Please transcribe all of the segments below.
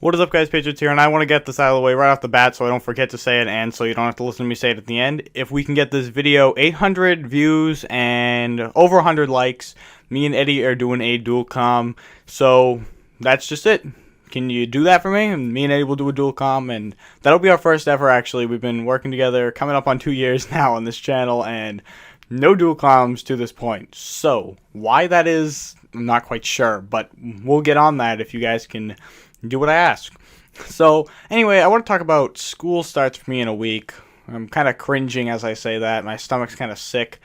What is up, guys? Patriots here, and I want to get this out of the way right off the bat so I don't forget to say it, and so you don't have to listen to me say it at the end. If we can get this video 800 views and over 100 likes, me and Eddie are doing a dual comm, so that's just it. Can you do that for me? And me and Eddie will do a dual comm, and that'll be our first ever, actually. We've been working together, coming up on 2 years now on this channel, and no dual comms to this point. So, why that is, I'm not quite sure, but we'll get on that if you guys can do what I ask. So, anyway, I want to talk about school starts for me in a week. I'm kind of cringing as I say that. My stomach's kind of sick.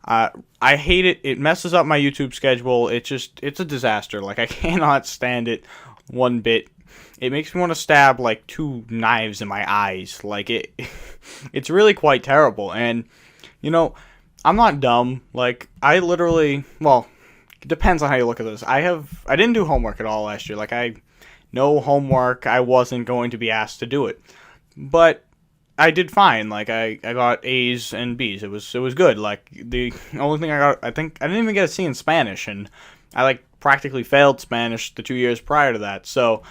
I hate it. It messes up my YouTube schedule. It's a disaster. Like, I cannot stand it one bit. It makes me want to stab, like, 2 knives in my eyes. Like, it's really quite terrible. And, you know, I'm not dumb. Like, I literally, well, it depends on how you look at this. I didn't do homework at all last year. Like, no homework. I wasn't going to be asked to do it. But I did fine. Like, I got A's and B's. It was good. Like, the only thing I got, I think, I didn't even get a C in Spanish, and I, like, practically failed Spanish the 2 years prior to that. So,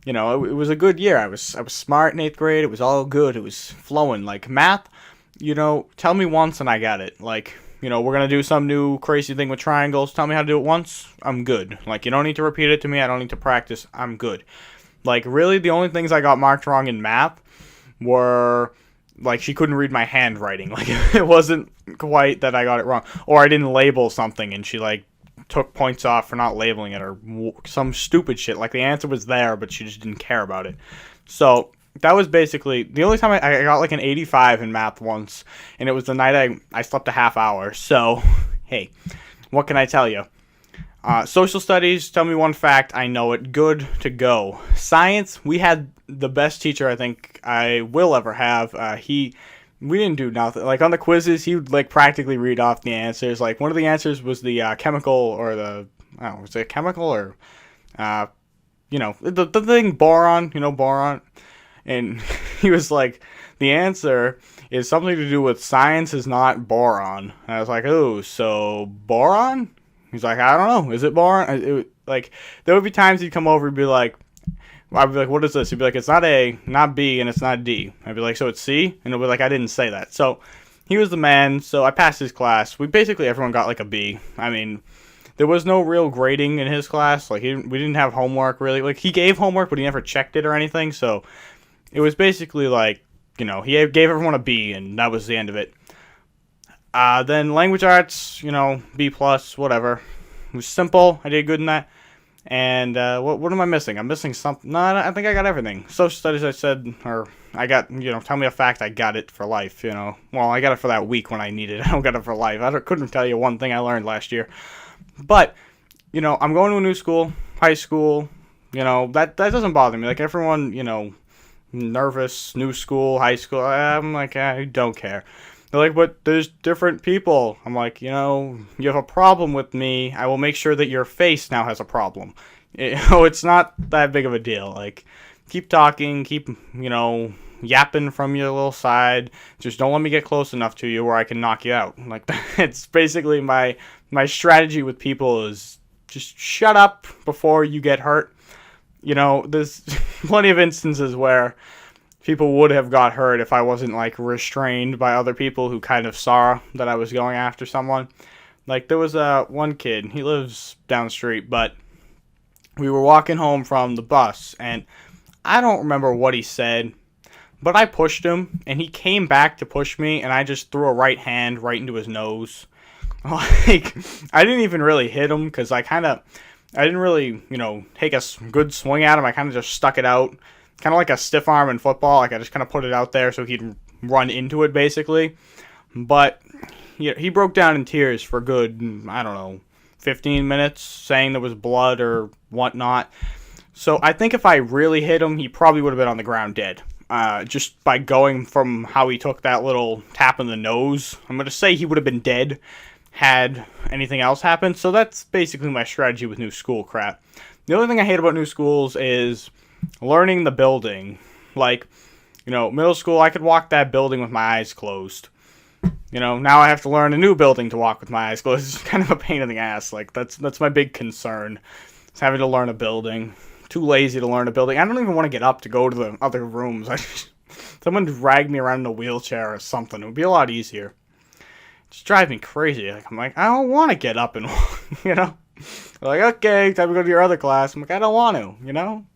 you know, it was a good year. I was smart in 8th grade. It was all good. It was flowing. Like, math, you know, tell me once and I got it. Like, you know, we're going to do some new crazy thing with triangles. Tell me how to do it once. I'm good. Like, you don't need to repeat it to me. I don't need to practice. I'm good. Like, really, the only things I got marked wrong in math were, like, she couldn't read my handwriting. Like, it wasn't quite that I got it wrong. Or I didn't label something and she, like, took points off for not labeling it or some stupid shit. Like, the answer was there, but she just didn't care about it. So that was basically the only time I got like an 85 in math once, and it was the night I slept a half hour. So, hey, what can I tell you? Social studies, tell me one fact, I know it. Good to go. Science, we had the best teacher I think I will ever have. We didn't do nothing. Like, on the quizzes, he would, like, practically read off the answers. Like, one of the answers was the chemical, or the, I don't know, was it chemical, or, you know, the thing, boron, you know, boron. And he was like, the answer is something to do with science is not boron. And I was like, oh, so boron? He's like, I don't know. Is it boron? Like, there would be times he'd come over and be like, I'd be like, what is this? He'd be like, it's not A, not B, and it's not D. I'd be like, so it's C? And he'd be like, I didn't say that. So he was the man. So I passed his class. Everyone got like a B. I mean, there was no real grading in his class. Like, we didn't have homework really. Like, he gave homework, but he never checked it or anything. So it was basically like, you know, he gave everyone a B, and that was the end of it. Then language arts, you know, B+, whatever. It was simple. I did good in that. And what am I missing? I'm missing something. No, I think I got everything. Social studies, I said, or I got, you know, tell me a fact, I got it for life, you know. Well, I got it for that week when I needed it. I don't got it for life. Couldn't tell you one thing I learned last year. But, you know, I'm going to a new school, high school, you know, that doesn't bother me. Like, everyone, you know, nervous, new school, high school, I'm like, I don't care. They're like, but there's different people. I'm like, you know, you have a problem with me, I will make sure that your face now has a problem. It's not that big of a deal. Like, keep talking, keep, you know, yapping from your little side. Just don't let me get close enough to you where I can knock you out. Like, it's basically my strategy with people is just shut up before you get hurt. You know, there's plenty of instances where people would have got hurt if I wasn't, like, restrained by other people who kind of saw that I was going after someone. Like, there was one kid, he lives down the street, but we were walking home from the bus, and I don't remember what he said, but I pushed him, and he came back to push me, and I just threw a right hand right into his nose. Like, I didn't even really hit him, because I didn't really, you know, take a good swing at him. I kind of just stuck it out. Kind of like a stiff arm in football. Like, I just kind of put it out there so he'd run into it, basically. But he broke down in tears for good, I don't know, 15 minutes, saying there was blood or whatnot. So I think if I really hit him, he probably would have been on the ground dead. Just by going from how he took that little tap in the nose, I'm going to say he would have been dead had anything else happened. So that's basically my strategy with new school crap. The only thing I hate about new schools is learning the building. Like, you know, middle school, I could walk that building with my eyes closed. You know, now I have to learn a new building to walk with my eyes closed. It's kind of a pain in the ass. Like, that's my big concern. It's having to learn a building. too lazy to learn a building. I don't even want to get up to go to the other rooms. Someone drag me around in a wheelchair or something. It would be a lot easier. Just drive me crazy. I'm like, I don't want to get up and, you know? They're like, okay, time to go to your other class. I'm like, I don't want to, you know?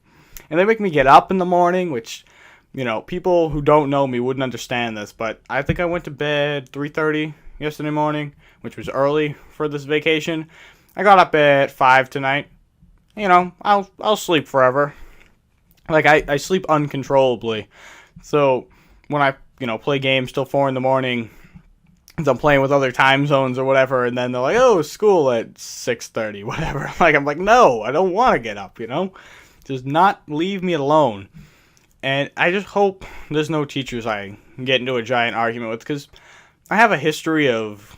And they make me get up in the morning, which, you know, people who don't know me wouldn't understand this, but I think I went to bed 3:30 yesterday morning, which was early for this vacation. I got up at 5 tonight. You know, I'll sleep forever. Like, I sleep uncontrollably. So, when I, you know, play games till 4 in the morning, I'm playing with other time zones or whatever, and then they're like, oh, school at 6:30, whatever. I'm like, no, I don't want to get up, you know? Just not leave me alone. And I just hope there's no teachers I get into a giant argument with, because I have a history of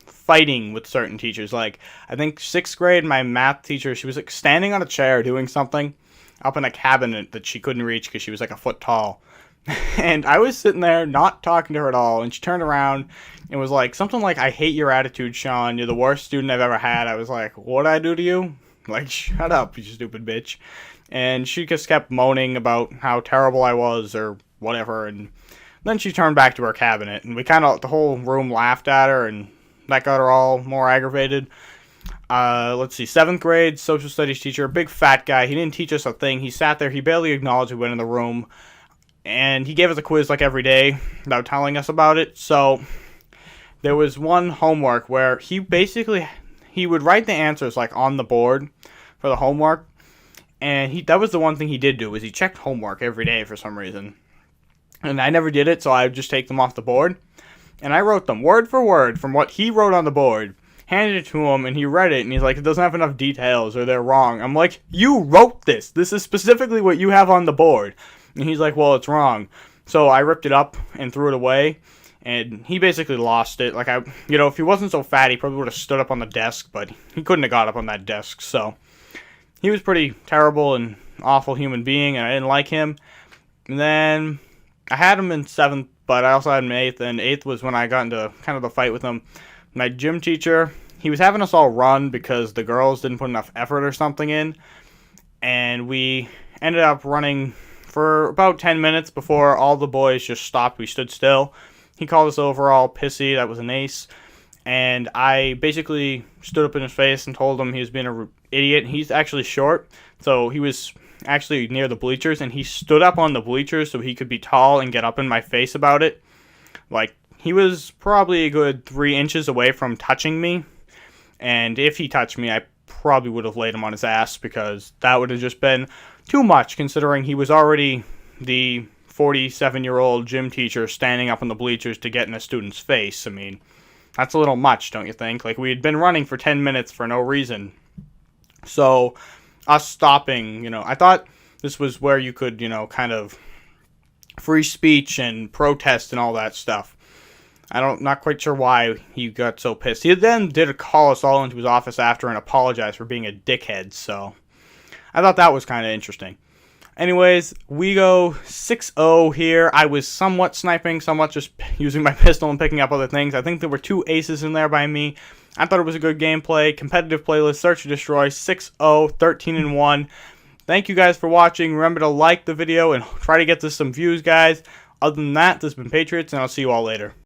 fighting with certain teachers. Like, I think 6th grade, my math teacher, she was like standing on a chair doing something up in a cabinet that she couldn't reach because she was like a foot tall. And I was sitting there not talking to her at all, and she turned around and was like, something like, I hate your attitude, Sean. You're the worst student I've ever had. I was like, what'd I do to you? Like, shut up, you stupid bitch. And she just kept moaning about how terrible I was or whatever, and then she turned back to her cabinet, and the whole room laughed at her, and that got her all more aggravated. Let's see, 7th grade, social studies teacher, big fat guy. He didn't teach us a thing. He sat there, he barely acknowledged we went in the room, and he gave us a quiz like every day without telling us about it. So there was one homework where he would write the answers like on the board for the homework. And that was the one thing he did do, was he checked homework every day for some reason. And I never did it, so I would just take them off the board. And I wrote them word for word from what he wrote on the board, handed it to him, and he read it, and he's like, it doesn't have enough details, or they're wrong. I'm like, you wrote this. This is specifically what you have on the board. And he's like, well, it's wrong. So I ripped it up and threw it away, and he basically lost it. Like, if he wasn't so fat, he probably would have stood up on the desk, but he couldn't have got up on that desk, so he was pretty terrible and awful human being, and I didn't like him. And then I had him in 7th, but I also had him in 8th, and 8th was when I got into kind of the fight with him. My gym teacher, he was having us all run because the girls didn't put enough effort or something in, and we ended up running for about 10 minutes before all the boys just stopped. We stood still. He called us over all pissy. That was an ace. And I basically stood up in his face and told him he was being an idiot. He's actually short, so he was actually near the bleachers, and he stood up on the bleachers so he could be tall and get up in my face about it. Like, he was probably a good 3 inches away from touching me, and if he touched me, I probably would have laid him on his ass, because that would have just been too much, considering he was already the 47-year-old gym teacher standing up on the bleachers to get in a student's face. I mean, that's a little much, don't you think? Like, we had been running for 10 minutes for no reason. So, us stopping, I thought this was where you could, kind of free speech and protest and all that stuff. Not quite sure why he got so pissed. He then did call us all into his office after and apologize for being a dickhead, so I thought that was kind of interesting. Anyways, we go 6-0 here. I was somewhat sniping, somewhat just using my pistol and picking up other things. I think there were 2 aces in there by me. I thought it was a good gameplay. Competitive playlist, search and destroy, 6-0, 13-1. Thank you guys for watching. Remember to like the video and try to get this some views, guys. Other than that, this has been Patriots, and I'll see you all later.